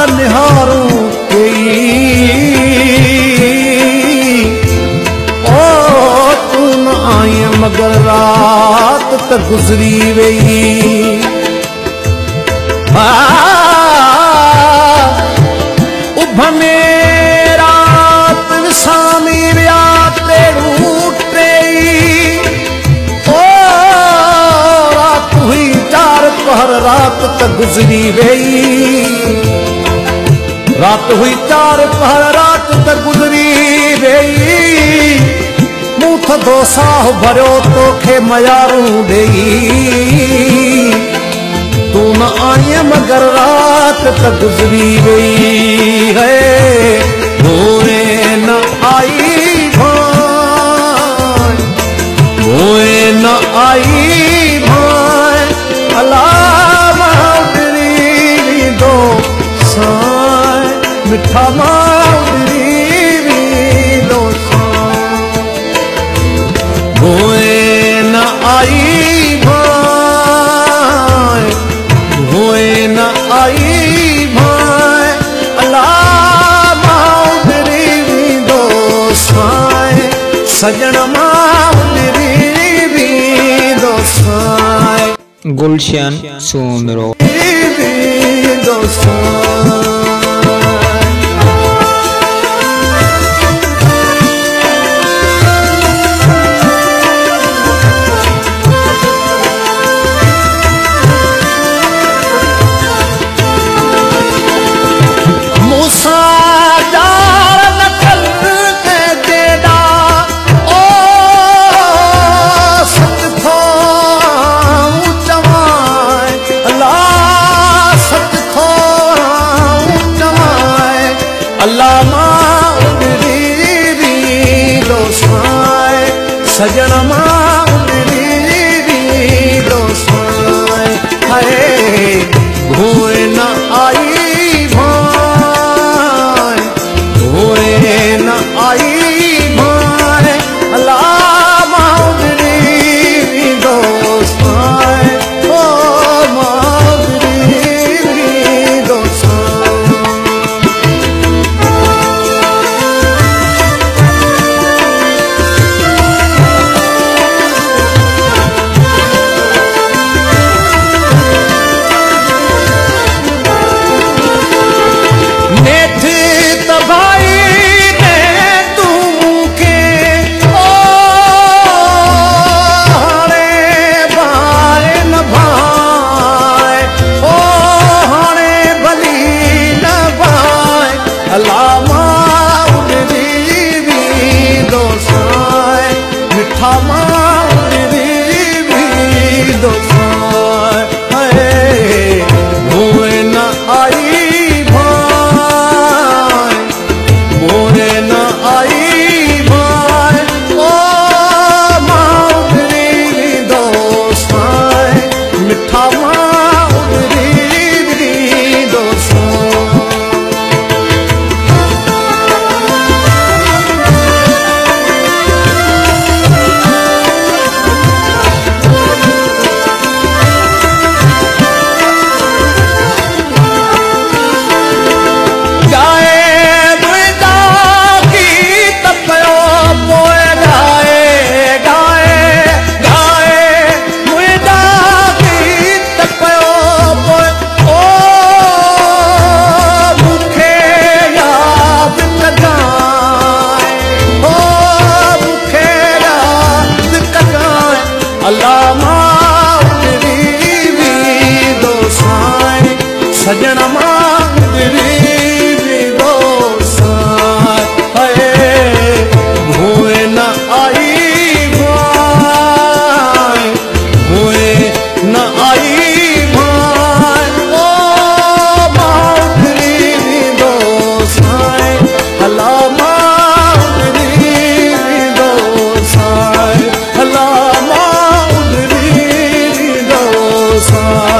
निहारूं ओ तू न आई मगर रात त गुज़री वई उभ में रात विसामी विया ते रूटे ओ रात हुई 4 पहर रात त गुज़री वई रात हुई 4 पहर रात त गुज़री वई मूं थधो साह भरियो तोखे मयारूं ॾेई तू न आई मगर रात त गुज़री वई है मोए न आई भाई मोए न आई भाई अलाह माउडरी दो साए मिठा माउडरी दो साए मोए न आई भाई मोए न आई भाई अलाह माउडरी दो साए सजन माउडरी दो साए गुलशन सोनरो दो साए सजन माउडरी दो साए हाय मोए न आई भाई मोए न आई भाई अल्लाह माउडरी दो साए ओ माउडरी दो साए सजन माउडरी दो साए मोए न आई भाई मोए न आई भाई ओ माउडरी दो साए अल्लाह माउडरी दो साए अल्लाह माउडरी दो साए